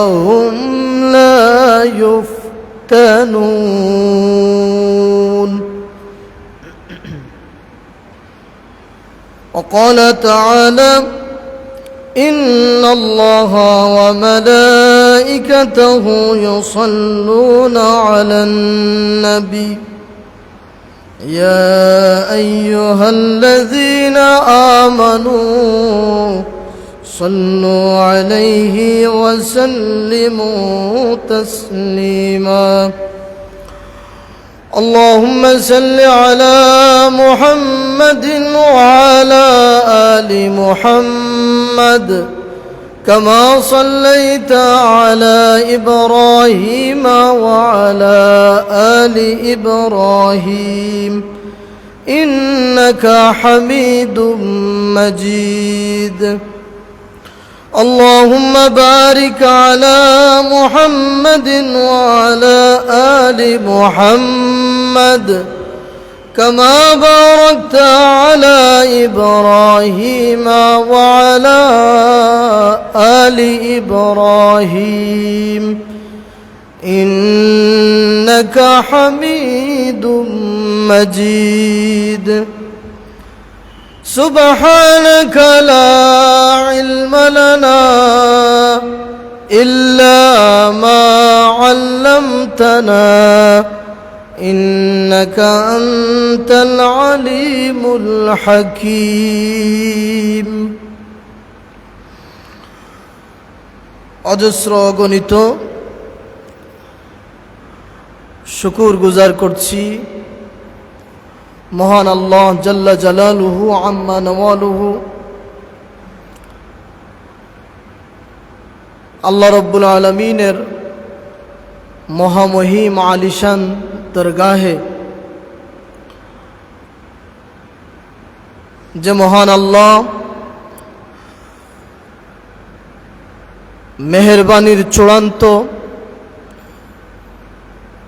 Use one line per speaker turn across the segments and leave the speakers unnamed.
وهم لا يفتنون. وقال تعالى إن الله وملائكته يصلون على النبي يا أيها الذين آمنوا صلوا عليه وسلموا تسليما. اللهم صل على محمد وعلى آل محمد كما صليت على إبراهيم وعلى آل إبراهيم إنك حميد مجيد. اللهم بارك على محمد وعلى آل محمد كما باركت على إبراهيم وعلى آل إبراهيم إنك حميد مجيد. سبحانك لا علم لنا إلا ما علمتنا إنك أنت العليم الحكيم. অজস্র গণিত শুকর গুজার করছি মহান আল্লাহ জাল্লা জালালুহু আম্মা নওয়ালুহু আল্লাহ রব্বুল আলামিনের মহামহিম আলিশান দরগাহে যে মহান আল্লাহ মেহেরবানির চূড়ান্ত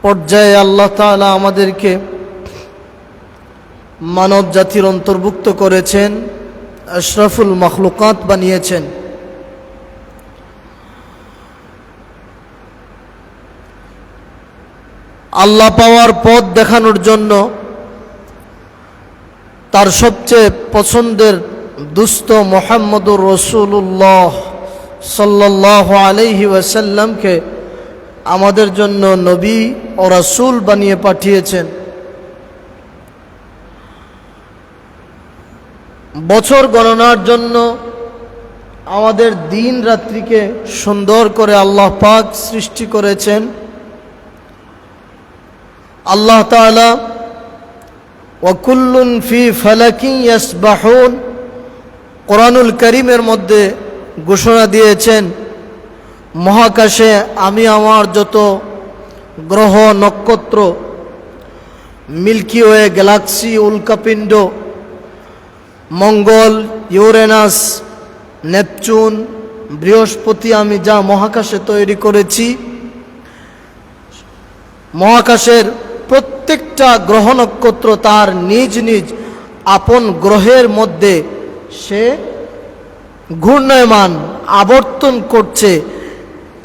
পর্যায়ে আল্লাহ তাআলা আমাদেরকে মানব জাতির অন্তর্ভুক্ত করেছেন, আশরাফুল মাখলুকাত বানিয়েছেন। আল্লাহ পাওয়ার পথ দেখানোর জন্য তার সবচেয়ে পছন্দের দুস্থ মুহাম্মদুর রাসূলুল্লাহ সাল্লাল্লাহু আলাইহি ওয়াসাল্লামকে আমাদের জন্য নবী ও রাসূল বানিয়ে পাঠিয়েছেন। বছর গণনার জন্য আমাদের দিন রাত্রিকে সুন্দর করে আল্লাহ পাক সৃষ্টি করেছেন। আল্লাহ তাআলা ওয়া কুল্লুন ফি ফালাকিন ইয়াসবাহুন কোরআনুল কারীমের মধ্যে ঘোষণা দিয়েছেন, মহাকাশে আমি আমার যত গ্রহ নক্ষত্র, মিল্কি ওয়ে, গ্যালাক্সি, উল্কাপিণ্ড, মঙ্গল, ইউরেনাস, নেপচুন, বৃহস্পতি, আমি যা মহাকাশে তৈরি করেছি, মহাকাশের প্রত্যেকটা গ্রহ নক্ষত্র তার নিজ নিজ আপন গ্রহের মধ্যে সে ঘূর্ণয়মান আবর্তন করছে,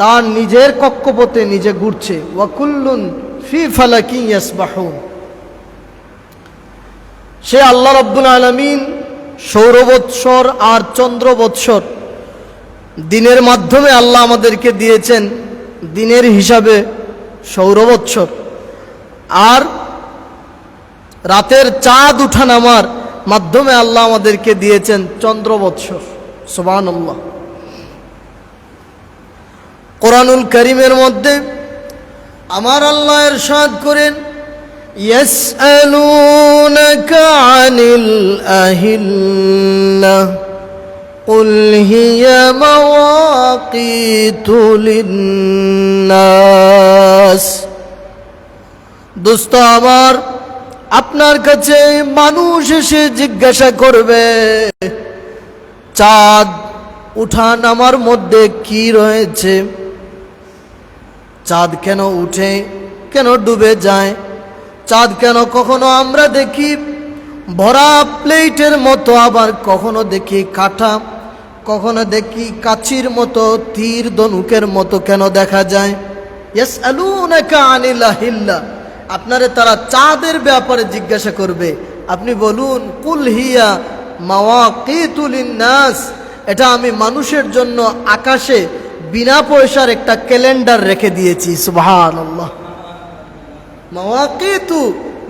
তার নিজের কক্ষপথে নিজে ঘুরছে। ওয়া কুল্লুন ফি ফালাকিন ইয়াসবাহুন। সে আল্লাহ রাব্বুল আলামিন সৌরবৎসর আর চন্দ্রবৎসর দিনের মাধ্যমে আল্লাহ আমাদেরকে দিয়েছেন দিনের হিসাবে সৌরবৎসর, আর রাতের চাঁদ উঠানামার মাধ্যমে আল্লাহ আমাদেরকে দিয়েছেন চন্দ্রবৎসর। সুবহানাল্লাহ। কোরআনুল কারীমের মধ্যে আমার আল্লাহ ইরশাদ করেন, ইয়াসআলুনাকা আনিল আহিল্লাহ কুল হিয়া মাওয়াকিতু লিন্নাস। দোস্ত আমার, আপনার কাছে মানুষ এসে জিজ্ঞাসা করবে চাঁদ উঠা নামার মধ্যে কি রয়েছে, চাঁদ কেন উঠে, কেন ডুবে যায়, চাঁদ কেন কখনো আমরা দেখি ভরা প্লেটের মতো, আবার কখনো দেখি কাটা, কখনো দেখি কাচির মতো, তীর ধনুকের মতো কেন দেখা যায়? ইয়াসআলুনাকা আনিল আহিল্লাহ, আপনারে তারা চাঁদের ব্যাপারে জিজ্ঞাসা করবে, আপনি বলুন কুল হিয়া মাওয়াকিতু লিন্নাস, এটা আমি মানুষের জন্য আকাশে বিনা পয়সার একটা ক্যালেন্ডার রেখে দিয়েছি। সুবহানাল্লাহ। মাওয়াকিতু,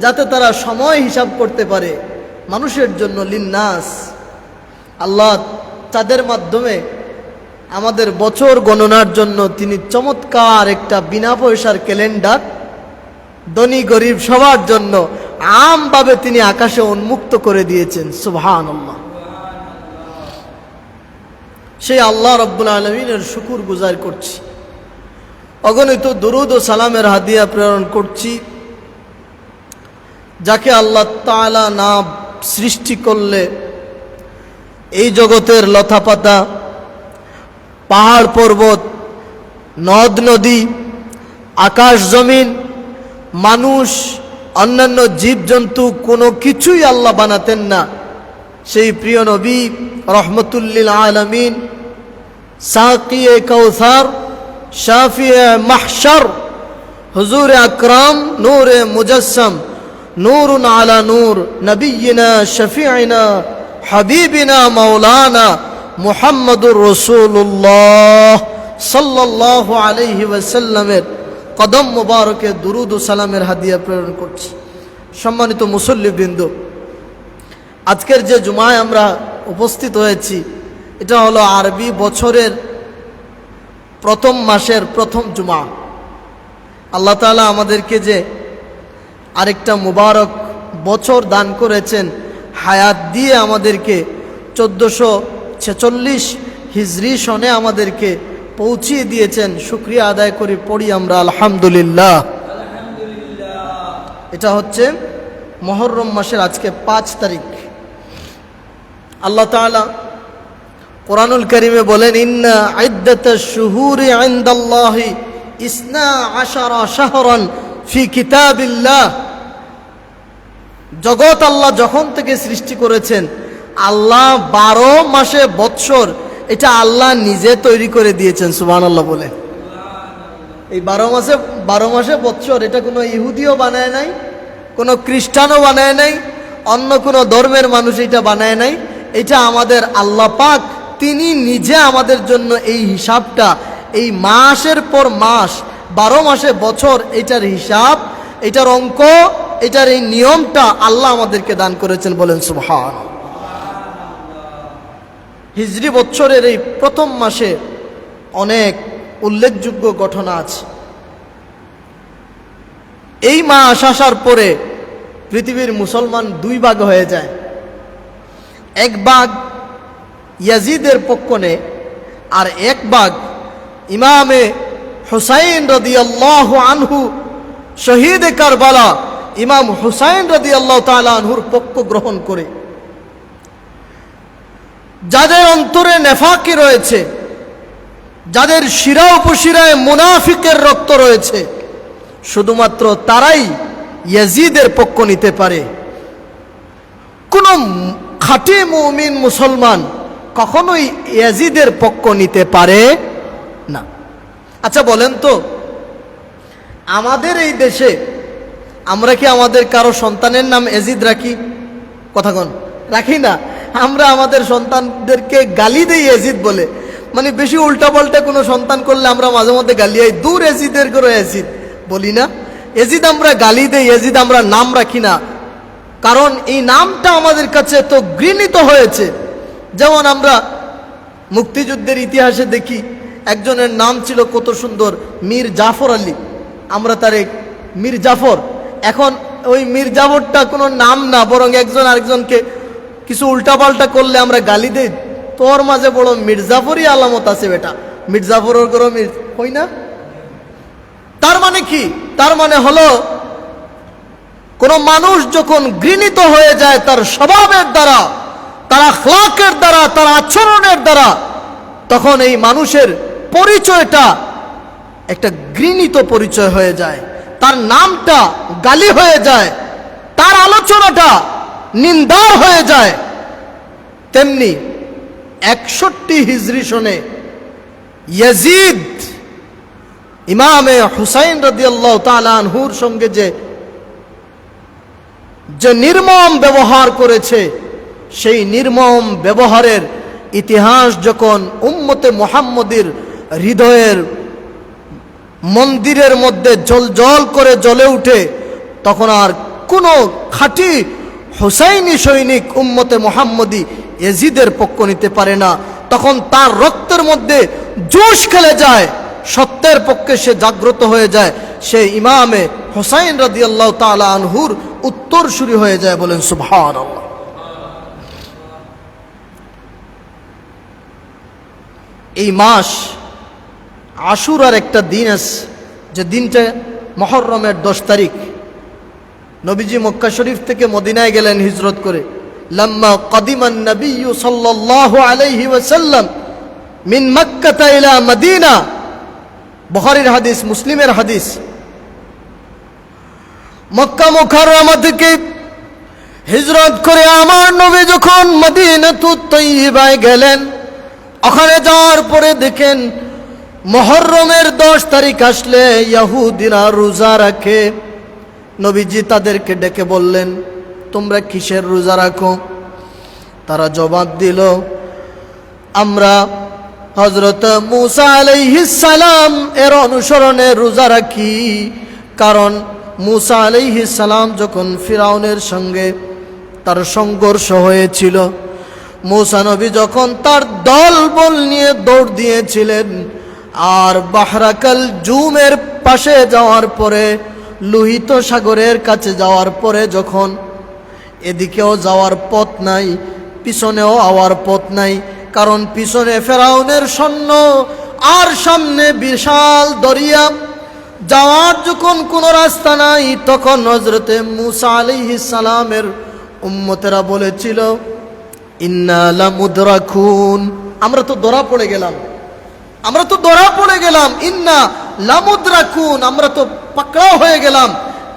যাতে তারা সময় হিসাব করতে পারে মানুষের জন্য, লিন্নাস। আল্লাহ তাদের মাধ্যমে আমাদের বছর গণনার জন্য তিনি চমৎকার একটা বিনা পয়সার ক্যালেন্ডার ধনী গরিব সবার জন্য আমভাবে তিনি আকাশে উন্মুক্ত করে দিয়েছেন। সুবহানাল্লাহ। সেই আল্লাহ রাব্বুল আলামিনের শুকর গুজার করছি, অগণিত দুরুদ ও সালামের হাদিয়া প্রেরণ করছি, যাকে আল্লাহ তাআলা না সৃষ্টি করলে এই জগতের লতাপাতা, পাহাড় পর্বত, নদ নদী, আকাশ জমিন, মানুষ, অন্যান্য জীবজন্তু কোনো কিছুই আল্লাহ বানাতেন না। সেই প্রিয় নবী রহমতুল্লিল আলামিন, সাকিয়ে কাউসার, শাফিয়ে মাহশর, হুজুর আকরাম, নূরে মুজাসসাম, নূরুন আলা নূর, নবিয়িনা শফিঈনা হাবিবিনা মাওলানা মুহাম্মদুর রাসূলুল্লাহ সাল্লাল্লাহু আলাইহি ওয়াসাল্লামের কদম মুবারকে দুরুদ ও সালামের হাদিয়া প্রেরণ করছি। সম্মানিত মুসল্লিবৃন্দ, আজকের যে জুমায় আমরা উপস্থিত হয়েছি, এটা হলো আরবি বছরের প্রথম মাসের প্রথম জুমা। আল্লাহ তাআলা আমাদেরকে যে আরেকটা মুবারক বছর দান করেছেন, হায়াত দিয়ে আমাদেরকে 1446 হিজরি সনে আমাদেরকে পৌঁছিয়ে দিয়েছেন, শুকরিয়া আদায় করে পড়ি আমরা আলহামদুলিল্লাহ। এটা হচ্ছে মুহররম মাসের আজকে 5 তারিখ। আল্লাহ তাআলা কোরআনুল কারীমে বলেন, ইন্না ইদ্দাতাশ শুহুরি ইনদাল্লাহি 12 শাহরান ফি কিতাবিল্লাহ। জগৎ আল্লাহ যখন থেকে সৃষ্টি করেছেন, আল্লাহ 12 মাসে বৎসর এটা আল্লাহ নিজে তৈরি করে দিয়েছেন। সুবহানাল্লাহ বলে। এই 12 মাসে বৎসর এটা কোনো ইহুদিও বানায় নাই, কোনো খ্রিস্টানও বানায় নাই, অন্য কোনো ধর্মের মানুষ এটা বানায় নাই। এটা আমাদের আল্লাহ পাক তিনি নিজে আমাদের জন্য এই হিসাবটা, এই মাসের পর মাস, 12 মাসে বছর, এটার হিসাব, এটার অঙ্ক, এটার এই নিয়মটা আল্লাহ আমাদেরকে দান করেছেন। বলেন সুবহানাল্লাহ। হিজরি বছরের এই প্রথম মাসে অনেক উল্লেখযোগ্য ঘটনা আছে। এই মাস আসার পরে পৃথিবীর মুসলমান 2 ভাগ হয়ে যায়। এক ভাগ ইয়াজিদের পক্ষ নেয়, আর এক ভাগ ইমামে হুসাইন রাদিয়াল্লাহু আনহু, শহীদে কারবালা ইমাম হুসাইন রাদিয়াল্লাহু তাআলা আনহুর পক্ষ গ্রহণ করে। যাদের অন্তরে নেফাকি রয়েছে, যাদের শিরা উপশিরায় মুনাফিকের রক্ত রয়েছে, শুধুমাত্র তারাই ইয়াজিদের পক্ষ নিতে পারে। কোন খাঁটি মুমিন মুসলমান কখনোই ইয়াজিদের পক্ষ নিতে পারে না। আচ্ছা বলেন তো, আমাদের এই দেশে আমরা কি আমাদের কারো সন্তানের নাম ইয়াজিদ রাখি? কথা কোন রাখি না। আমরা আমাদের সন্তানদেরকে গালি দেই ইয়াজিদ বলে, মানে বেশি উল্টাপাল্টা কোনো সন্তান করলে আমরা মাঝে মধ্যে গালি দেই, দূর ইয়াজিদের করে ইয়াজিদ বলি না। ইয়াজিদ আমরা গালি দেই, ইয়াজিদ আমরা নাম রাখি না, কারণ এই নামটা আমাদের কাছে তো ঘৃণিত হয়েছে। যেমন আমরা মুক্তিযুদ্ধের ইতিহাসে দেখি, একজনের নাম ছিল কত সুন্দর, মীর জাফর আলী, আমরা তারে মীর জাফর। এখন ওই মীর জাফরটা কোনো নাম না, বরং একজন আরেকজনকে কিছু উল্টাপাল্টা করলে আমরা গালি দেই, তোর মাঝে বড় মির্জাফরই আলামত আছে বেটা, মির্জাফরের করো মির হই না। তার মানে কি? তার মানে হলো কোন মানুষ যখন ঘৃণিত হয়ে যায় তার স্বভাবের দ্বারা, তার আখলাকের দ্বারা, তার আচরণের দ্বারা, তখন এই মানুষের পরিচয়টা একটা ঘৃণিত পরিচয় হয়ে যায়, তার নামটা গালি হয়ে যায়, তার আলোচনাটা নিন্দার হয়ে যায়। তেমনি 61 হিজরি সনে ইয়াজিদ ইমামে হুসাইন রাদিয়াল্লাহু তাআলা আনহুর সঙ্গে যে নির্মম ব্যবহার করেছে, সেই নির্মম ব্যবহারের ইতিহাস যখন উম্মতে মুহাম্মদীর হৃদয়ের মন্দিরের মধ্যে জ্বলজ্বল করে জ্বলে উঠে, তখন আর কোনো খাঁটি হুসাইনি সৈনিক উম্মতে মুহাম্মদী ইয়াজিদের পক্ষ নিতে পারে না। তখন তার রক্তের মধ্যে জোশ খেলে যায়, সত্যের পক্ষে সে জাগ্রত হয়ে যায়, সে ইমামে হুসাইন রাদিয়াল্লাহু তাআলা আনহুর উত্তরসূরি হয়ে যায়। বলেন সুবহানাল্লাহ। এই মাস আশুরার একটা দিন আছে, যে দিনটা মুহররমের 10 তারিখ। নবীজি মক্কা শরীফ থেকে মদিনায় গেলেন হিজরত করে। লাম্মা কাদিমান নবিয়্যু সাল্লাল্লাহু আলাইহি ওয়াসাল্লাম মিন মক্কা ইলা মদিনা, বুখারীর হাদিস, মুসলিমের হাদিস। মক্কা মুকাররমা থেকে হিজরত করে আমার নবী যখন মদিনাতুত তাইয়্যিবায় গেলেন, ওখানে যাওয়ার পরে দেখেন মুহররমের 10 তারিখ আসলে ইহুদিরা রোজা রাখে। নবীজি তাদেরকে ডেকে বললেন, তোমরা কিসের রোজা রাখো? তারা জবাব দিল, আমরা হযরত মুসা আলাইহিস সালাম এর অনুসরণে রোজা রাখি। কারণ মুসা আলাইহিস সালাম যখন ফিরাউনের সঙ্গে তার সংঘর্ষ হয়েছিল, মুসা নবী যখন তার দলবল নিয়ে দৌড় দিয়েছিলেন, আর বাহরাকাল জুমের পাশে যাওয়ার পরে, লোহিত সাগরের কাছে যাওয়ার পরে, যখন এদিকেও যাওয়ার পথ নাই, পিছনেও আওয়ার পথ নাই, কারণ পিছনে ফেরাউনের সৈন্য আর সামনে বিশাল দরিয়া, যাওয়ার যখন কোনো রাস্তা নাই, তখন হযরতে মুসা আলাইহিস সালামের উম্মতেরা বলেছিল, ইন্না লামুদরাকুন, আমরা তো ধরা পড়ে গেলাম, আমরা তো ধরা পড়ে গেলাম, ইন্না লামুদরাকুন, আমরা তো পাকড়াও হয়ে গেলাম।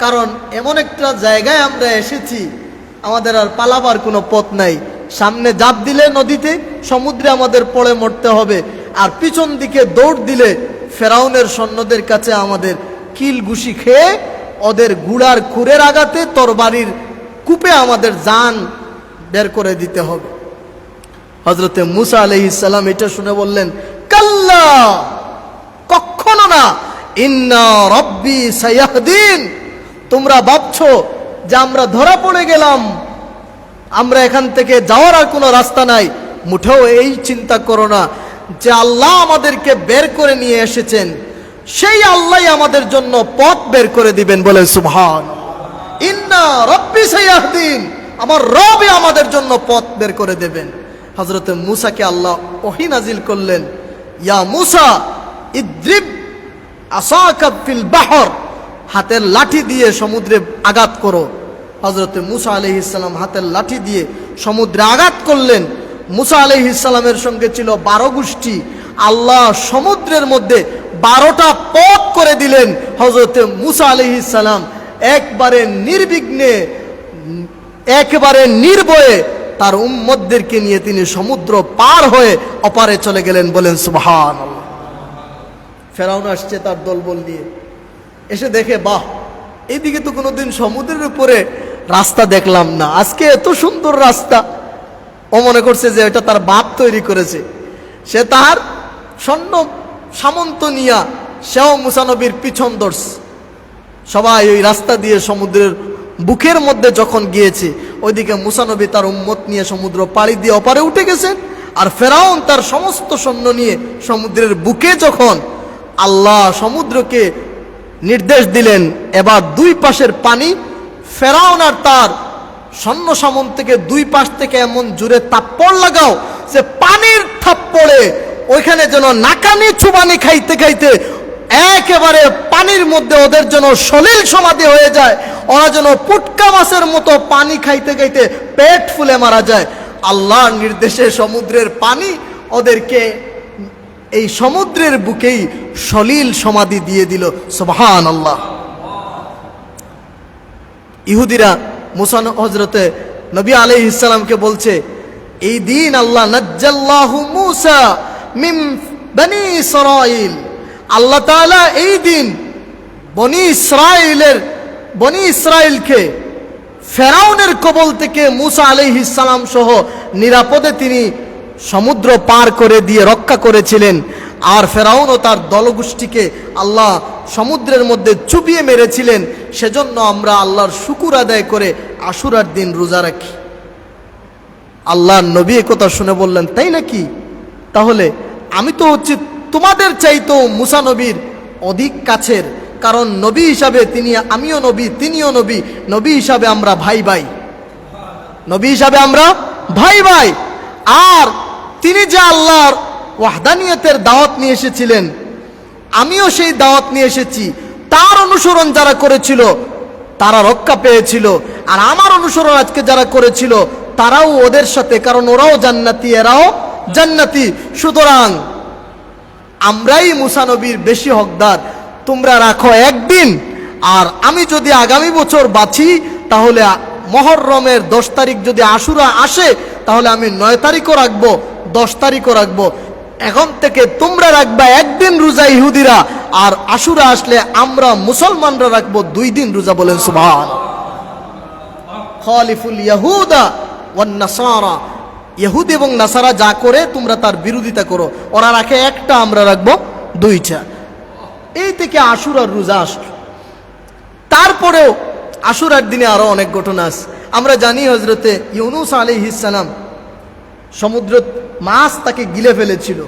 কারণ এমন একটা জায়গায় আমরা এসেছি, আমাদের আর পালাবার কোনো পথ নাই। সামনে জাপ দিলে নদীতে, সমুদ্রে আমাদের পড়ে মরতে হবে, আর পিছন দিকে দৌড় দিলে ফেরাউনের সৈন্যদের কাছে আমাদের কিল ঘুষি খেয়ে, ওদের গুড়ার খুরের আঘাতে তরবারির কূপে আমাদের জান বের করে দিতে হবে। হযরতে মুসা আলাইহিস সালাম এটা শুনে বললেন, কাল্লা, কখনো না, ইন্না রাব্বি সায়াহদিন, তোমরা ভাবছো যে আমরা ধরা পড়ে গেলাম, আমরা এখান থেকে যাওয়ার আর কোনো রাস্তা নাই, মুঠেও এই চিন্তা করো না, যে আল্লাহ আমাদেরকে বের করে নিয়ে এসেছেন, সেই আল্লাহই আমাদের জন্য পথ বের করে দিবেন। বলেন সুবহান। ইন্না রাব্বি সায়াহদিন, আমার রবই আমাদের জন্য পথ বের করে দেবেন। হযরতে মুসাকে আল্লাহ ওহী নাজিল করলেন, ইয়া মুসা ইদ্রিব আসাকা ফিল বাহর, হাতের লাঠি দিয়ে সমুদ্রে আঘাত করো। হযরতে মুসা আলাইহিস সালাম হাতের লাঠি দিয়ে সমুদ্রে আঘাত করলেন। মুসা আলাইহিস সালামের সঙ্গে ছিল 12 গোষ্ঠী। আল্লাহ সমুদ্রের মধ্যে 12টা পথ করে দিলেন। হযরতে মুসা আলাইহিস সালাম একবারে নির্বিঘ্নে, একেবারে নির্ভয়ে তার উম্মতদেরকে নিয়ে তিনি সমুদ্র পার হয়ে অপারে চলে গেলেন। বলেন সুবহানাল্লাহ। ফেরাউন আসছে তার দলবল নিয়ে, এসে দেখে, বাহ, এইদিকে তো কোনোদিন সমুদ্রের উপরে রাস্তা দেখলাম না, আজকে এত সুন্দর রাস্তা। ও মনে করছে যে এটা তার বাপ তৈরি করেছে। সে তার সৈন্য সামন্ত নিয়া সেও মুসা নবীর পিছন ধরছে। সবাই ওই রাস্তা দিয়ে সমুদ্রের বুকের মধ্যে যখন গিয়েছে, ওইদিকে মুসা নবী তার উম্মত নিয়ে সমুদ্র পাড়ি দিয়ে অপারে উঠে গেছেন, আর ফেরাউন তার সমস্ত সৈন্য নিয়ে সমুদ্রের বুকে যখন আল্লাহ সমুদ্রকে নির্দেশ দিলেন, এবার দুই পাশের পানি, ফেরাউন আর তার সৈন্য সামন্তকে দুই পাশ থেকে এমন জোরে থাপ্পড় লাগাও যে পানির থাপ্পড়ে ওইখানে যেন নাকানি চুবানি খাইতে খাইতে একেবারে পানির মধ্যে ওদের যেন সলিল সমাধি হয়ে যায়, ওরা যেন পুটকা মাছের মতো পানি খাইতে খাইতে পেট ফুলে মারা যায়। আল্লাহর নির্দেশে সমুদ্রের পানি ওদেরকে এই সমুদ্রের বুকেই সলিল সমাধি দিয়ে দিল। সুবহানাল্লাহ। ইহুদিরা মুসা হযরতে নবী আলাইহিস সালামকে বলছে, এই দিন আল্লাহ নাজ্জাল্লাহু মূসা মিন বনি ইসরাঈল, আল্লাহ তাআলা এই দিন বনি ইসরাঈলকে ফেরাউনের কবল থেকে মূসা আলাইহিস সালাম সহ নিরাপদে তিনি সমুদ্র পার করে দিয়ে রক্ষা করেছিলেন। আর ফেরাউন ও তার দলগোষ্ঠীকে আল্লাহ সমুদ্রের মধ্যে চুবিয়ে মেরেছিলেন। সেজন্য আমরা আল্লাহর শুকর আদায় করে আশুরার দিন রোজা রাখি। আল্লাহর নবী এ কথা শুনে বললেন, তাই নাকি? তাহলে আমি তো হচ্ছে তোমাদের চাইতো মুসা নবীর অধিক কাছের, কারণ নবী হিসাবে তিনি, আমিও নবী, তিনিও নবী, নবী হিসাবে আমরা ভাই ভাই, নবী হিসাবে আমরা ভাই ভাই। আর তিনি যে আল্লাহর ওয়াহদানিয়তের দাওয়াত নিয়ে এসেছিলেন, আমিও সেই দাওয়াত নিয়ে এসেছি। তার অনুসরণ যারা করেছিল তারা রক্ষা পেয়েছিল, আর আমার অনুসরণ আজকে যারা করেছিল তারাও ওদের সাথে, কারণ ওরাও জান্নাতি এরাও জান্নাতি। সুতরাং আমরাই মুসা নবীর বেশি হকদার। তোমরা রাখো একদিন, আর আমি যদি আগামী বছর বাঁচি তাহলে মুহররমের 10 তারিখ যদি আশুরা আসে তাহলে আমি 9 তারিখও রাখবো, 10 তারিখও রাখবো। এখন থেকে তোমরা রাখবা একদিন রোজা ইহুদিরা, আর আশুরা আসলে আমরা মুসলমানরা রাখবো 2 দিন রোজা। বলেন সুবহান। খালিফুল ইয়াহুদা ওয়ান নাসারা, ইহুদ এবং নাসারা যা করে তোমরা তার বিরোধিতা করো। ওরা রাখে একটা, আমরা রাখবো 2টা। এই থেকে আশুরার রোজা আসলো। তারপরেও আশুরার দিনে আরো অনেক ঘটনা আছে। আমরা জানি হযরতে ইউনুস আলাইহিস সালাম, সমুদ্র মাছ তাকে গিলে ফেলেছিল।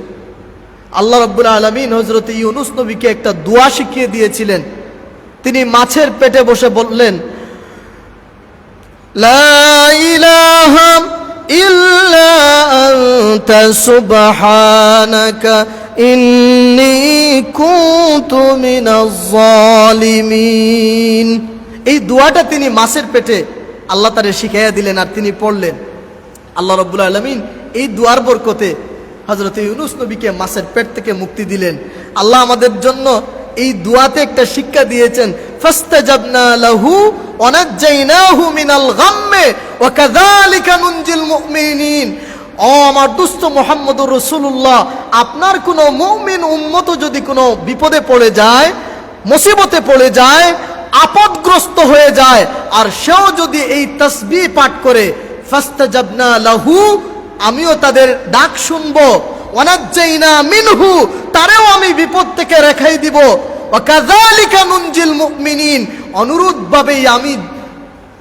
আল্লাহ রাব্বুল আলামিন হযরতে ইউনুস নবীকে একটা দোয়া শিখিয়ে দিয়েছিলেন। তিনি মাছের পেটে বসে বললেন, লা ইলাহা ইল্লা আনতা সুবহানাকা ইন্নী কুনতু মিনাজ জালিমিন। এই দোয়াটা তিনি মাছের পেটে আল্লাহ তারে শিখাইয়া দিলেন, আর তিনি পড়লেন। আল্লাহ রাব্বুল আলামিন এই দুয়ার বরকতে হযরত ইউনুস নবীকে মাছের পেট থেকে মুক্তি দিলেন। আল্লাহ আমাদের জন্য এই দুয়াতে একটা শিক্ষা দিয়েছেন, ফাস্তাজাবনা লাহু ওয়া নাজ্জাইনাহু মিনাল গাম্মি ওয়া কাযালিকা নুনজিল মুমিনিন। ও আমার দুস্থ মুহাম্মদুর রাসূলুল্লাহ, আপনার কোনো মুমিন উম্মত যদি কোনো বিপদে পড়ে যায়, মুসিবতে পড়ে যায়, আপদগ্রস্ত হয়ে যায়, আর সেও যদি এই তাসবিহ পাঠ করে, ফাস্তাজাবনা লাহু, আমিও তাদের ডাক শুনবো, ওয়ানাজ্জাইনা মিনহু, তারেও আমি বিপদ থেকে রেখাই দিব, ওয়া কাযালিকা নুনজিল মুমিনিন, অনুরূপভাবেই আমি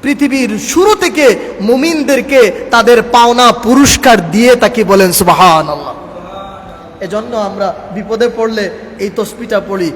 পৃথিবীর শুরু থেকে মুমিনদেরকে তাদের পাওনা পুরস্কার দিয়ে তাকে। বলেন সুবহানাল্লাহ। এজন্য আমরা বিপদে পড়লে এই তাসবিহটা পড়ি।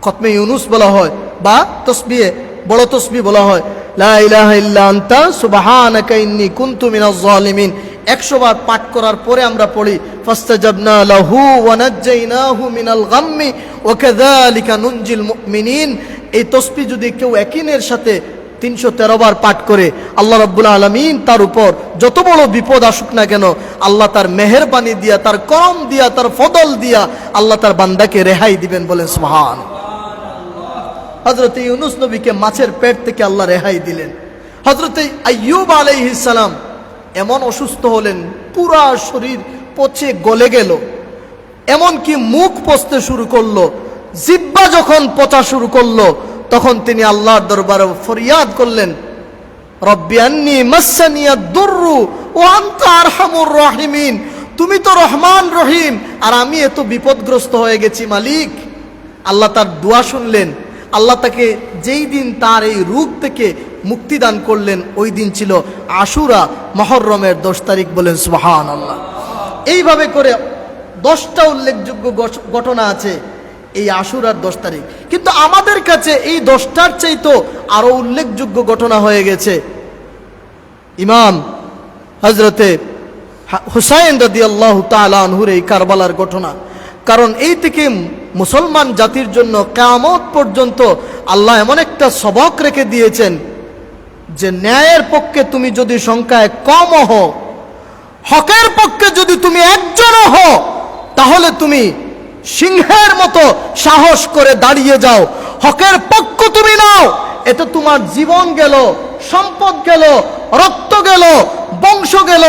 খতমে ইউনুস বলা হয়, বা তাসবিহে বড় তাসবিহ বলা হয়, লা ইলাহা ইল্লা আনতা সুবহানাকা ইন্নী কুনতু মিনাজ জালিমিন। 100 বার পাঠ করার পরে আমরা পড়ি, ফাস্তাজাবনা লাহু ওয়া নাজ্জাইনাহু মিনাল গাম্মি ওয়া কাযালিকা নুনজিল মুমিনিন। এই তাসবিহ যদি কেউ ইয়াকিনের সাথে 313 বার পাঠ করে, আল্লাহ রাব্বুল আলামিন তার উপর যত বড় বিপদ আসুক না কেন, আল্লাহ তার মেহেরবানি দিয়া, তার করম দিয়া, তার ফদল দিয়া আল্লাহ তার বান্দাকে রেহাই দিবেন। বলেন সুবহান। হযরত ইউনুস নবীকে মাছের পেট থেকে আল্লাহ রেহাই দিলেন। হযরত আইয়ুব আলাইহিস সালাম এমন অসুস্থ হলেন, পুরা শরীর পচে গলে গেল, এমনকি মুখ পচতে শুরু করলো, জিহ্বা যখন পচা শুরু করলো, তখন তিনি আল্লাহর দরবারে ফরিয়াদ করলেন, রব্বি আন্নী মাসসানিয়াদ দুররু ওয়া আনতা আরহামুর রাহিমিন। তুমি তো রহমান রহিম, আর আমি এত বিপদগ্রস্ত হয়ে গেছি মালিক। আল্লাহ তার দোয়া শুনলেন। আল্লাহ তাকে যেই দিন তার এই রোগ থেকে মুক্তি দান করলেন, ওই দিন ছিল আশুরা, মুহররমের 10 তারিখ। বলেন সুবহানাল্লাহ। এইভাবে করে 10টা উল্লেখযোগ্য ঘটনা আছে এই আশুরার 10 তারিখ। কিন্তু আমাদের কাছে এই 10টার চাইতো আরো উল্লেখযোগ্য ঘটনা হয়ে গেছে ইমাম হযরতে হুসাইন রাদিয়াল্লাহু তাআলা আনহুর এই কারবালার ঘটনা। কারণ এই থেকে মুসলমান জাতির জন্য কিয়ামত পর্যন্ত আল্লাহ এমন একটা সবক রেখে দিয়েছেন যে ন্যায়ের পক্ষে তুমি যদি সংখ্যায় কম হও, হকের পক্ষে যদি তুমি একজনও হও, তাহলে তুমি সিংহের মতো সাহস করে দাঁড়িয়ে যাও, হকের পক্ষ তুমি নাও। এতে তোমার জীবন গেল, সম্পদ গেল, রক্ত গেল, বংশ গেল,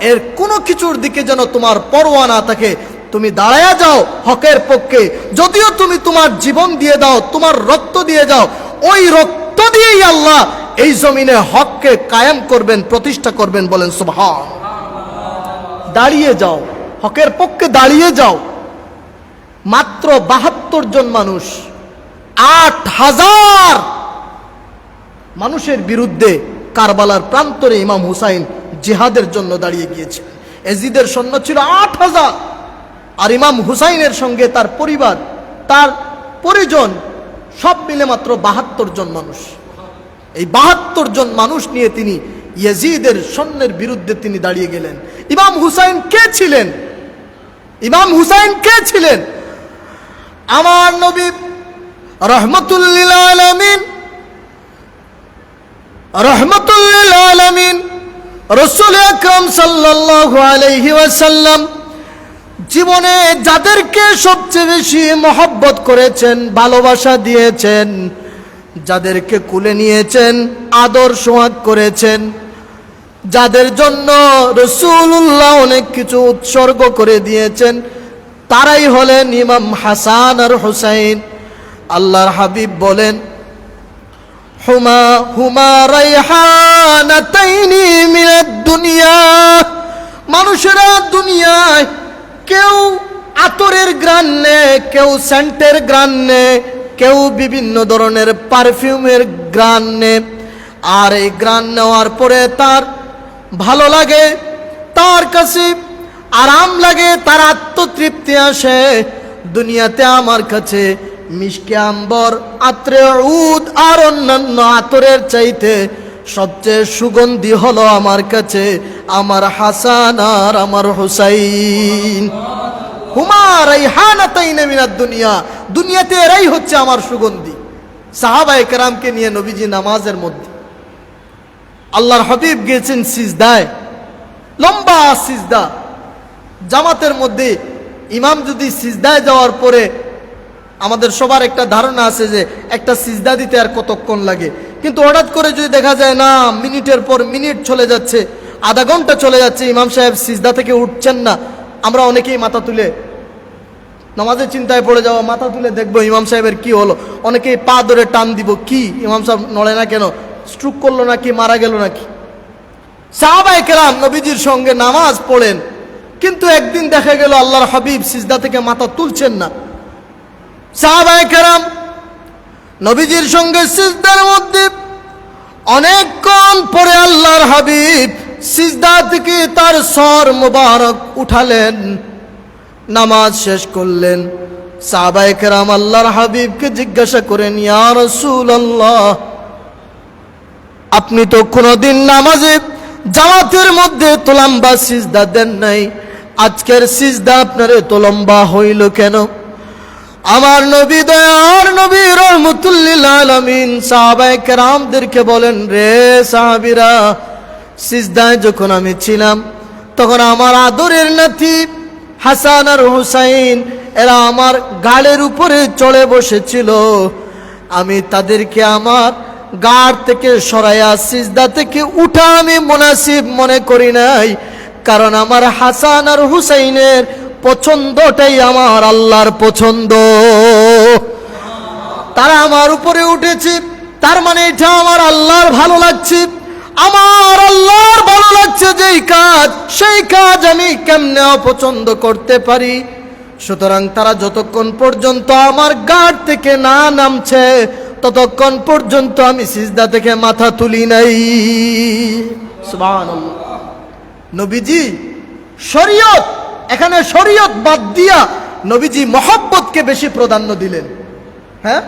এর কোনো কিছুর দিকে যেন তোমার পরোয়া না থাকে। তুমি দাঁড়ায়া যাও হকের পক্ষে। যদিও তুমি তোমার জীবন দিয়ে দাও, তোমার রক্ত দিয়ে যাও, ওই রক্ত দিয়েই আল্লাহ এই জমিনে হককে কায়েম করবেন, প্রতিষ্ঠা করবেন। বলেন সুবহান। দাঁড়িয়ে যাও, হকের পক্ষে দাঁড়িয়ে যাও। মাত্র 72 জন মানুষ 8000 মানুষের বিরুদ্ধে কারবালার প্রান্তরে ইমাম হুসাইন জিহাদের জন্য দাঁড়িয়ে গিয়েছিলেন। এজিদের সৈন্য ছিল 8000, আর ইমাম হুসাইনের সঙ্গে তার পরিবার, তার পরিজন সব মিলে মাত্র 72 জন মানুষ। এই 72 জন মানুষ নিয়ে তিনি ইয়াজিদের সৈন্যের বিরুদ্ধে তিনি দাঁড়িয়ে গেলেন। ইমাম হুসাইন কে ছিলেন? ইমাম হুসাইন কে ছিলেন? আমার নবী রাহমাতুল লিল আলামিন, রাহমাতুল লিল আলামিন রাসূল আকরাম সাল্লাল্লাহু আলাইহি ওয়াসাল্লাম জীবনে যাদেরকে সবচেয়ে বেশি মহব্বত করেছেন, ভালোবাসা দিয়েছেন, যাদেরকে কুলে নিয়েছেন, আদর সোহাগ করেছেন, যাদের জন্য রাসূলুল্লাহ অনেক কিছু উৎসর্গ করে দিয়েছেন, তারাই হলেন ইমাম হাসান আর হুসাইন। আল্লাহর হাবিব বলেন, হুমা হুমা রাইহানাতাইনি মিনাদ দুনিয়া। মানুষেরা দুনিয়ায় কেউ আতরের ঘ্রাণ নেয়, কেউ সেন্টের ঘ্রাণ নেয়, কেউ বিভিন্ন ধরনের পারফিউমের ঘ্রাণ নেয়। আর এই ঘ্রাণ নেওয়ার পরে তার ভালো লাগে, তার কাছে আরাম লাগে, তার আত্মতৃপ্তি আসে। দুনিয়াতে আমার কাছে মিশকে আম্বর, আত্রে উদ আর অন্যান্য আতরের চাইতে সবচেয়ে সুগন্ধি হলো আমার কাছে আমার হাসান আর আমার হুসাইন। হুমা রাইহানাতাইন মিনাদ দুনিয়া। দুনিয়াতে এরাই হচ্ছে আমার সুগন্ধি। সাহাবায়ে কেরামকে নিয়ে নবীজি নামাজের মধ্যে, আল্লাহর হাবিব গিয়েছেন সিজদায়, লম্বা সিজদা। জামাতের মধ্যে ইমাম যদি সিজদায় যাওয়ার পরে, আমাদের সবার একটা ধারণা আছে যে একটা সিজদা দিতে আর কতক্ষণ লাগে, কিন্তু হঠাৎ করে যদি দেখা যায় না মিনিটের পর মিনিট চলে যাচ্ছে, আধা ঘন্টা চলে যাচ্ছে, ইমাম সাহেব সিজদা থেকে উঠছেন না, আমরা অনেকেই মাথা তুলে নামাজের চিন্তায় পড়ে যাওয়া, মাথা তুলে দেখবো ইমাম সাহেবের কি হলো, অনেকেই পা ধরে টান দিব, কি ইমাম সাহেব নড়ে না কেন, স্ট্রোক করলো নাকি, মারা গেল নাকি। সাহাবায়ে কেরাম নবীজির সঙ্গে নামাজ পড়েন, কিন্তু একদিন দেখা গেল আল্লাহর হাবিব সিজদা থেকে মাথা তুলছেন না। সাহাবায়ে কেরাম নবীজির সঙ্গে সিজদার মধ্যে অনেকক্ষণ পরে আল্লাহর হাবিব সিজদা থেকে তার সর মুবারক উঠালেন, নামাজ শেষ করলেন। সাহাবায়ে কেরাম আল্লাহর হাবিবকে জিজ্ঞাসা করেন, ইয়া রাসূলুল্লাহ, আপনি তো কোনোদিন নামাজে জামাতের মধ্যে তো লম্বা সিজদা দেন নাই, আজকের সিজদা আপনার এত লম্বা হইল কেন? আমার নবী দয়ার নবী রাহমাতুল লিল আলামিন সাহাবায়ে কেরামদেরকে বলেন, রে সাহাবীরা, সিজদায় যখন আমি ছিলাম তখন আমার আদরের নাতি হাসান আর হুসাইন এরা আমার গালের উপরে চড়ে বসেছিল। আমি তাদেরকে আমার গাড় থেকে সরাইয়া সিজদা থেকে উঠা আমি মুনাসিব মনে করি নাই, কারণ আমার হাসান আর হুসাইনের পছন্দটাই আমার আল্লাহর পছন্দ। তারা আমার উপরে উঠেছে, তার মানে এটা আমার আল্লাহর ভালো লাগছে। আমার আল্লাহর ভালো লাগছে যেই কাজ, সেই কাজ আমি কেমনে অপছন্দ করতে পারি? সুতরাং তারা যতক্ষণ পর্যন্ত আমার গাড় থেকে না নামছে ততক্ষণ পর্যন্ত আমি সিজদা থেকে মাথা তুলি নাই। সুবহানাল্লাহ। নবীজি শরীয়ত, এখানে শরীয়ত বাদ দিয়া নবীজি মহব্বতকে বেশি প্রাধান্য দিলেন। হ্যাঁ,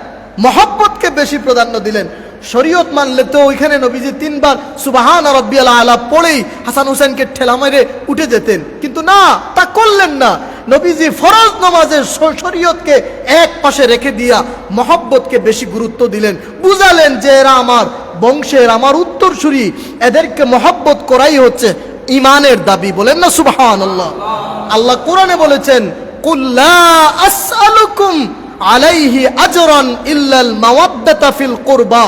মহব্বতকে বেশি প্রাধান্য দিলেন। শরীয়ত মানলে তো ওইখানে নবীজি 3 বার সুবহান রাব্বিয়াল আলা পড়েই হাসান হুসাইনকে ঠেলা মেরে উঠে যেতেন, কিন্তু না, তা করলেন না। নবীজি ফরজ নামাজের শরীয়তকে এক পাশে রেখে দিয়া মহব্বতকে বেশি গুরুত্ব দিলেন। বুঝালেন যে এরা আমার বংশের, আমার উত্তরসূরি, এদেরকে মহব্বত করাই হচ্ছে ইমানের দাবি। বলেন না সুবহানাল্লাহ। আল্লাহ কোরআনে বলেছেন, কুল লা আসআলুকুম আলাইহি আজরান ইল্লাল মাওয়াদ্দাতা ফিল কুরবা।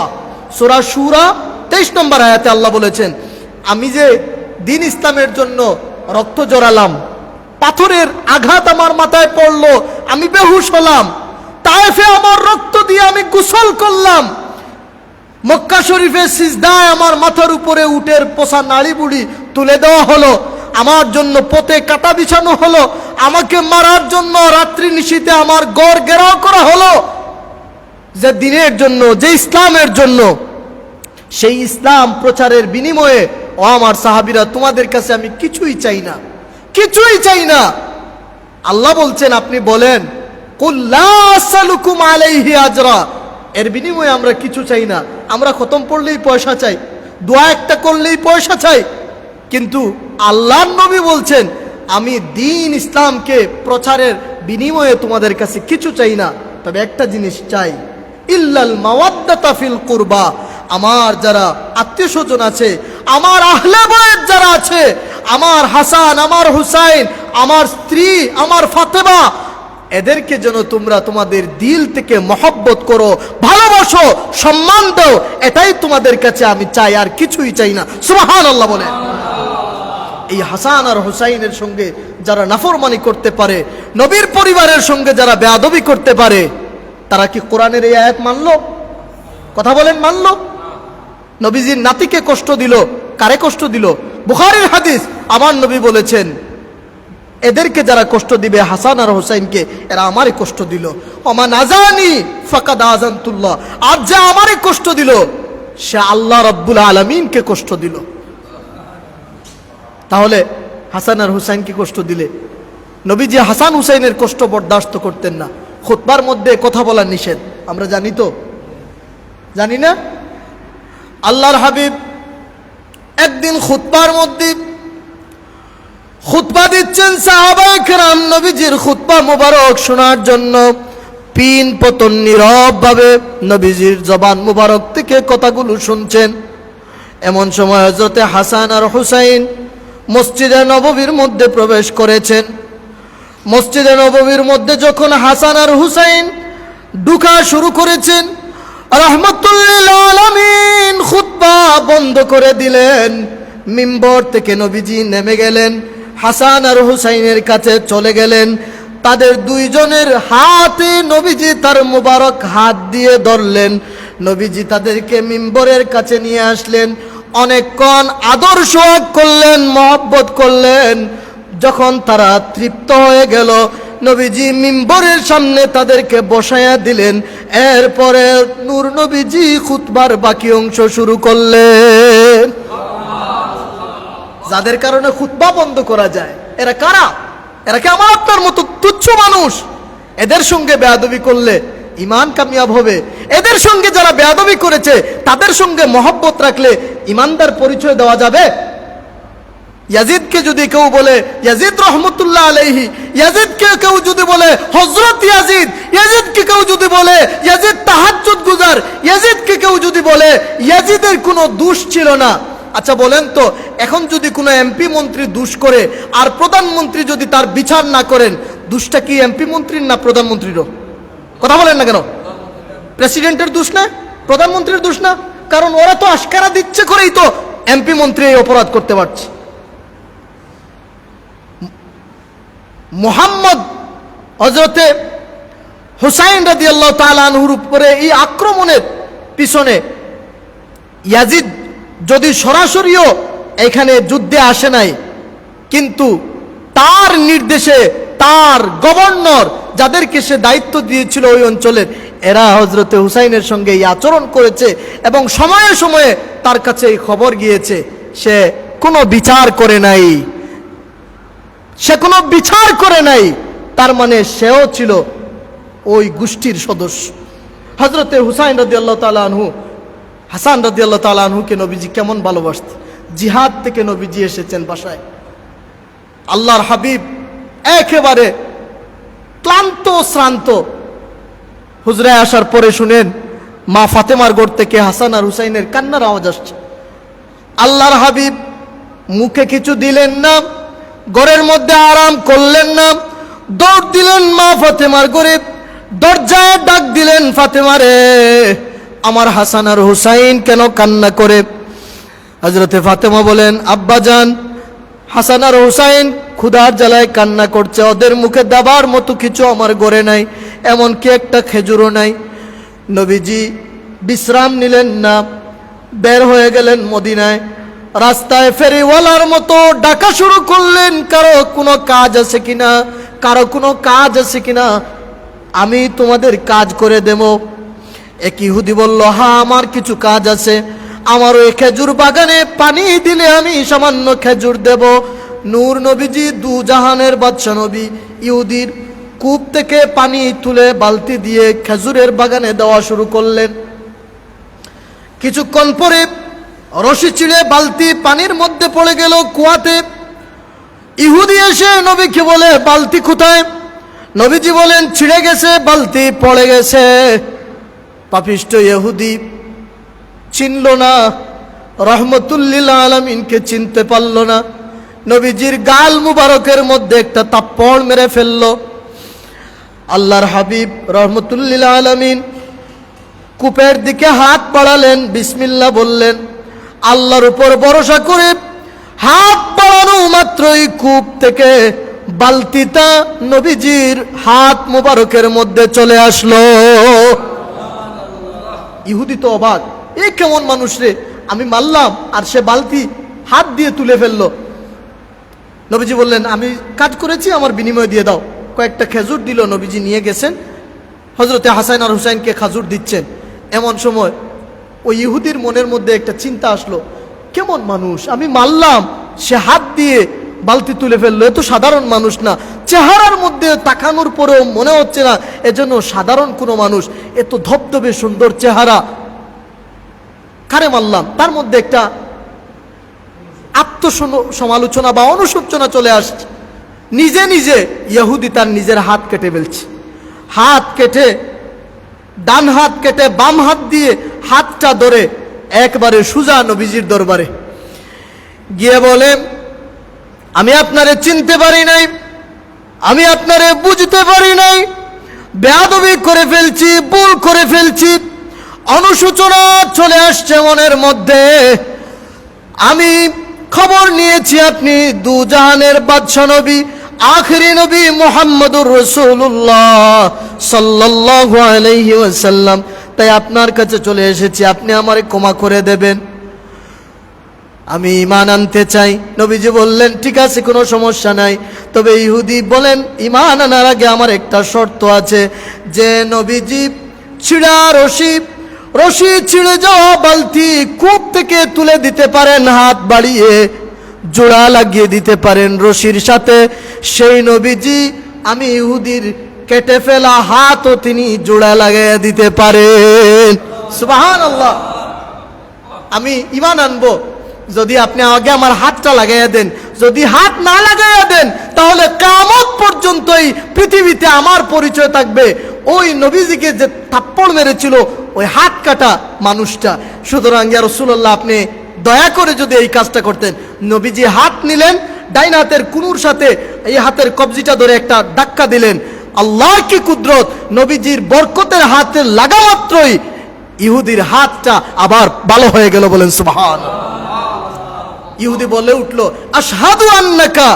সূরা শূরা 23 নম্বর আয়াতে আল্লাহ বলেছেন, আমি যে দ্বীন ইসলামের জন্য রক্ত জড়ালাম, পাথরের আঘাত আমার মাথায় পড়লো, আমি বেহুশ হলাম, তায়েফে আমার রক্ত দিয়ে আমি গোসল করলাম, মক্কা শরীফে সিজদায় আমার মাথার উপরে উটের পোষা নাড়ি বুড়ি তুলে দেওয়া হলো, আমার জন্য পথে কাটা বিছানো হলো, আমাকে মারার জন্য রাত্রি নিশীথে আমার গড় ঘেরাও করা হলো, যে দ্বীনের জন্য, যে ইসলামের জন্য, সেই ইসলাম প্রচারের বিনিময়ে ও আমার সাহাবীরা তোমাদের কাছে আমি কিছুই চাই না, কিছুই চাই না। আল্লাহ বলছেন আপনি বলেন কুল লা আসআলুকুম আলাইহি আজরা, এর বিনিময়ে আমরা কিছু চাই না। আমরা খতম পড়লেই পয়সা চাই, দোয়া একটা করলেই পয়সা চাই, কিন্তু আল্লাহর নবী বলছেন আমি দ্বীন ইসলামকে প্রচারের বিনিময়ে তোমাদের কাছে কিছু চাই না, তবে একটা জিনিস চাই, ইল্লাল মাওয়াদ্দাতা ফিল কুরবা, আমার যারা আত্মীয় স্বজন আছে, আমার আহলে বাইত যারা আছে, আমার হাসান, আমার হুসাইন, আমার স্ত্রী, আমার ফাতেমা, এদেরকে যেন তোমরা তোমাদের দিল থেকে মহব্বত করো, ভালোবাসো, সম্মান দাও, এটাই তোমাদের কাছে আমি চাই, আর কিছুই চাই না। সুবহানাল্লাহ বলেন। এই হাসান আর হুসাইনের সঙ্গে যারা নাফরমানি করতে পারে, নবীর পরিবারের সঙ্গে যারা বেয়াদবি করতে পারে, তারা কি কোরআনের এই আয়াত মানলো? কথা বলেন, মানলো? নবীজির নাতিকে কষ্ট দিল, কারে কষ্ট দিল? বুখারীর হাদিস, আমার নবী বলেছেন এদেরকে যারা কষ্ট দিবে, হাসান আর হুসাইনকে, এরা আমারই কষ্ট দিল। ওমা নাজানি ফাকাদ আযানতুল্লাহ, আর যে আমারই কষ্ট দিল সে আল্লাহ রাব্বুল আলামিনকে কষ্ট দিল। তাহলে হাসান আর হুসাইনকে কষ্ট দিলে, নবীজি হাসান হুসাইনের কষ্ট বরদাস্ত করতেন না। খুতবার মধ্যে কথা বলা নিষেধ, আমরা জানি তো, জানি না? আল্লাহর হাবিব একদিন খুতবার মধ্যে খুতবা দিচ্ছেন, সাহাবায়ে কেরাম নবীজির খুতবা মুবারক শোনার জন্য পিন পতন নীরব ভাবে নবীজির জবান মুবারক থেকে কথাগুলো শুনছেন। এমন সময় হযরতে হাসান আর হুসাইন মসজিদে নববীর মধ্যে প্রবেশ করেছেন। মসজিদে নববীর মধ্যে যখন হাসান আর হুসাইন ঢুকা শুরু করেছেন, রাহমাতুল্লিল আলামিন খুতবা বন্ধ করে দিলেন, মিম্বর থেকে নবীজি নেমে গেলেন, হাসান আর হুসাইনের কাছে চলে গেলেন, তাদের দুইজনের হাতে নবীজি তার মুবারক হাত দিয়ে ধরলেন, নবীজি তাদেরকে মিম্বরের কাছে নিয়ে আসলেন, অনেকক্ষণ আদর সোহাগ করলেন, মহব্বত করলেন। যখন তারা তৃপ্ত হয়ে গেল, নবীজি মিম্বরের সামনে তাদেরকে বসায়া দিলেন। এরপরে নূর নবীজি খুতবার বাকি অংশ শুরু করলেন। যাদের কারণে খুতবা বন্ধ করা যায়, এরা কারা? এরা কি আমার আপনার মতো তুচ্ছ মানুষ? এদের সঙ্গে বেয়াদবি করলে ইমান কামিয়াব হবে। এদের সঙ্গে যারা বেয়াদবি করেছে তাদের সঙ্গে মহব্বত রাখলে ইমানদার পরিচয় দেওয়া যাবে। ইয়াজিদকে যদি কেউ বলে ইয়াজিদ রহমতুল্লাহ আলাইহি, ইয়াজিদকে কেউ যদি বলে হযরত ইয়াজিদ, ইয়াজিদকে কেউ যদি বলে ইয়াজিদ তাহাজ্জুদ গুজার, ইয়াজিদকে কেউ যদি বলে ইয়াজিদের কোনো দোষ ছিল না, আচ্ছা বলেন তো, এখন যদি কোনো এমপি মন্ত্রী দোষ করে আর প্রধানমন্ত্রী যদি তার বিচার না করেন, দোষটা কি এমপি মন্ত্রীর না প্রধানমন্ত্রীরও? কথা বলেন না কেন? প্রেসিডেন্টের দোষ না, প্রধানমন্ত্রীর দোষ না? কারণ ওরা তো আশকারা দিচ্ছে করেই তো এমপি মন্ত্রী এই অপরাধ করতে পারছে। মুহাম্মদ হযরতে হুসাইন রাদিয়াল্লাহু তাআলা আনহুর উপরে এই আক্রমণের পিছনে ইয়াজিদ যদি সরাসরিও এখানে যুদ্ধে আসে নাই, কিন্তু তার নির্দেশে তার গভর্নর যাদেরকে সে দায়িত্ব দিয়েছিল ওই অঞ্চলের, এরা হযরতে হুসাইনের সঙ্গে এই আচরণ করেছে এবং সময়ে সময়ে তার কাছে এই খবর গিয়েছে। সে কোনো বিচার করে নাই, সে কোনো বিচার করে নাই, তার মানে সেও ছিল ওই গোষ্ঠীর সদস্য। হযরতে হুসাইন রাদিয়াল্লাহু তাআলা আনহু, হাসান রাদিয়াল্লাহু তাআলা আনহুকে নবীজি কেমন ভালোবাসতেন। জিহাদ থেকে নবীজি এসেছেন বাসায়, আল্লাহর হাবিব একেবারে ক্লান্ত শ্রান্ত, হুজরায় আসার পরে শুনেন মা ফাতেমার ঘর থেকে হাসান আর হুসাইনের কান্নার আওয়াজ আসছে। আল্লাহর হাবিব মুখে কিছু দিলেন না, ঘরের মধ্যে আরাম করলেন না, দৌড় দিলেন মা ফাতেমার ঘরে, দরজায় ডাক দিলেন, ফাতেমা রে, আমার হাসান আর হুসাইন কেন কান্না করে? হযরতে ফাতেমা বলেন, আব্বাজান হাসান আর হুসাইন ক্ষুধার জ্বালায় কান্না করছে, ওদের মুখে দেবার মতো কিছু আমার ঘরে নাই, এমনকি একটা খেজুরও নাই। নবীজি বিশ্রাম নিলেন না, বের হয়ে গেলেন মদিনায়। রাস্তায় ফেরিওয়ালার মতো ডাকা শুরু করলেন, কারো কোনো কাজ আছে কিনা, কারো কোনো কাজ আছে কিনা, আমি তোমাদের কাজ করে দেব। এক ইহুদি বলল, হ্যাঁ আমার কিছু কাজ আছে, আমার ওই খেজুর বাগানে পানি দিলে আমি সামান্য খেজুর দেব। নূর নবীজি দু জাহানের বাদশা নবী ইহুদির কূপ থেকে পানি তুলে বালতি দিয়ে খেজুরের বাগানে দেওয়া শুরু করলেন। কিছুক্ষণ পরে রশি ছিঁড়ে বালতি পানির মধ্যে পড়ে গেল কুয়াতে। ইহুদি এসে নবীকে বলে, বালতি কোথায়? নবীজি বলেন, ছিঁড়ে গেছে, বালতি পড়ে গেছে। পাপিষ্ঠ ইহুদি চিনল না, রহমতুল্লিল আলামিনকে চিনতে পারল না। নবীজির গাল মুবারকের মধ্যে একটা তাপ্পড় মেরে ফেলল। আল্লাহর হাবিব রহমতুল্লিল আলামিন কূপের দিকে হাত বাড়ালেন, বিসমিল্লাহ বললেন। আল্লাহর উপর ভরসা করে হাত বাড়ানো মাত্রই কূপ থেকে বালতিটা নবীজির হাত মুবারকের মধ্যে চলে আসলো। ইহুদি তো অবাক, এ কেমন মানুষ রে, আমি মারলাম আর সে বালতি হাত দিয়ে তুলে ফেললো। নবীজি বললেন, আমি কাজ করেছি, আমার বিনিময় দিয়ে দাও। কয়েকটা খেজুর দিল, নবীজি নিয়ে গেছেন। হযরতে হাসান আর হুসাইনকে খেজুর দিচ্ছেন। এমন সময় ওই ইহুদির মনের মধ্যে একটা চিন্তা আসলো, কেমন মানুষ, আমি মারলাম, সে হাত দিয়ে বালতি তুলে ফেললো, এ তো সাধারণ মানুষ না। চেহারার মধ্যে তাকানোর পরেও মনে হচ্ছে না এজন্য সাধারণ কোনো মানুষ, এত ধবধবে সুন্দর চেহারা, কারে মারলাম। তার মধ্যে একটা আত্মসমালোচনা বা অনুশোচনা চলে আসছে। নিজে নিজে ইহুদি তার নিজের হাত কেটে ফেলছে। হাত কেটে, ডান হাত কেটে বাম হাত দিয়ে হাতটা ধরে একবারে সুজা নবীজির দরবারে গিয়ে বলে, আমি আপনারে চিনতে পারি নাই, আমি আপনারে বুঝতে পারি নাই, বেয়াদবি করে ফেলছি, ভুল করে ফেলছি, অনুশোচনা চলে আসছে মনের মধ্যে। আমি খবর নিয়েছি আপনি দু জাহানের বাদশা নবী, আখেরি নবী মুহাম্মদুর রাসূলুল্লাহ সাল্লাল্লাহু আলাইহি ওয়াসাল্লাম, তাই আপনার কাছে চলে এসেছি, আপনি আমারে ক্ষমা করে দেবেন, আমি ঈমান আনতে চাই। নবীজি বললেন, ঠিক আছে, কোনো সমস্যা নাই, তবে ইহুদি বলেন, ঈমান আনার আগে আমার একটা শর্ত আছে, যে নবীজি ছিঁড়া রশি ছিঁড়ে যাওয়া বালতি কূপ থেকে তুলে দিতে পারেন, হাত বাড়িয়ে জোড়া লাগিয়ে দিতে পারেন রশির সাথে, সেই নবীজি আমি ইহুদির কেটে ফেলা হাতও তিনি জোড়া লাগিয়ে দিতে পারেন। সুবহানাল্লাহ। আমি ঈমান আনবো যদি আপনি আগে আমার হাতটা লাগাইয়া দেন। যদি হাত না লাগাইয়া দেন তাহলে কিয়ামত পর্যন্তই পৃথিবীতে আমার পরিচয় থাকবে ওই নবীজিকে যে থাপ্পড় মেরেছিল ওই হাত কাটা মানুষটা। সুতরাং ইয়া রাসূলুল্লাহ, আপনি দয়া করে যদি এই কাজটা করতেন। নবীজি হাত নিলেন, ডাইন হাতের কুনুর সাথে এই হাতের কবজিটা ধরে একটা ধাক্কা দিলেন। আল্লাহর কি কুদরত, নবীজির বরকতের হাতে লাগা মাত্রই ইহুদির হাতটা আবার ভালো হয়ে গেল। বলেন সুবহানাল্লাহ। ইহুদি বলে উঠলো, আশহাদু আন্নাকা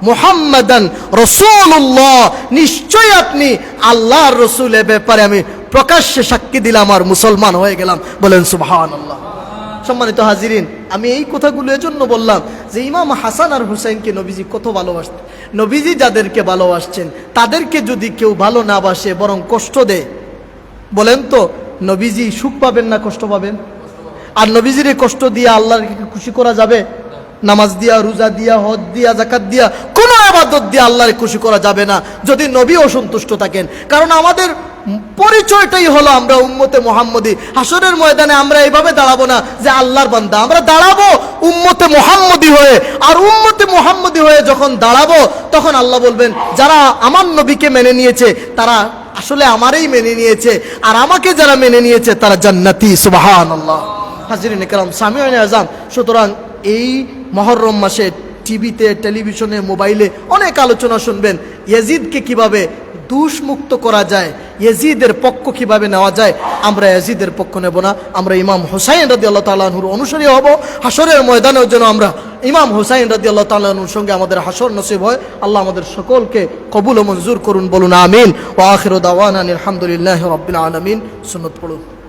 মুহাম্মাদান রাসূলুল্লাহ, নিশ্চয় আপনি আল্লাহর রাসূলের ব্যাপারে আমি প্রকাশ্যে সাক্ষী দিলাম আর মুসলমান হয়ে গেলাম। বলেন সুবহানাল্লাহ। সম্মানিত হাজিরিন, আমি এই কথাগুলো এজন্য বললাম যে ইমাম হাসান আর হুসাইনকে নবীজি কত ভালোবাসতেন। নবীজি যাদেরকে ভালোবাসছেন তাদেরকে যদি কেউ ভালো না বাসে বরং কষ্ট দেয়, বলেন তো নবীজি সুখ পাবেন না কষ্ট পাবেন? আর নবীজির কষ্ট দিয়ে আল্লাহকে খুশি করা যাবে? নামাজ দিয়া, রোজা দিয়া, হজ দিয়া, যাকাত দিয়া, কোনো ইবাদত দিয়ে আল্লাহকে খুশি করা যাবে না যদি নবী অসন্তুষ্ট থাকেন। কারণ আমাদের পরিচয়টাই হলো আমরা উম্মতে মুহাম্মদী। হাসরের ময়দানে আমরা এইভাবে দাঁড়াবো না যে আল্লাহর বান্দা, আমরা দাঁড়াবো উম্মতে মুহাম্মদী হয়ে। আর উম্মতে মুহাম্মদী হয়ে যখন দাঁড়াবো তখন আল্লাহ বলবেন, যারা আমার নবীকে মেনে নিয়েছে তারা আসলে আমারই মেনে নিয়েছে, আর আমাকে যারা মেনে নিয়েছে তারা জান্নাতি। সুবহানাল্লাহ। হাজিরিন কেরাম, সামিউন আযম, সুতরাং এই মুহররম মাসে টিভিতে, টেলিভিশনে, মোবাইলে অনেক আলোচনা শুনবেন ইয়াজিদকে কিভাবে দুষ্মুক্ত করা যায়, ইয়াজিদের পক্ষ কিভাবে নেওয়া যায়। আমরা ইয়াজিদের পক্ষ নেব না, আমরা ইমাম হুসাইন রাদিয়াল্লাহু তাআলা আনহুর অনুসারী হব। হাসরের ময়দানেও যেন আমরা ইমাম হুসাইন রাদিয়াল্লাহু তাআলা আনহুর সঙ্গে আমাদের হাসর নসিব হয়। আল্লাহ আমাদের সকলকে কবুল ও মঞ্জুর করুন, বলুন আমিন। ওয়া আখিরু দাওয়ানা আলহামদুলিল্লাহি রাব্বিল আলামিন। সুন্নাত পড়ুন।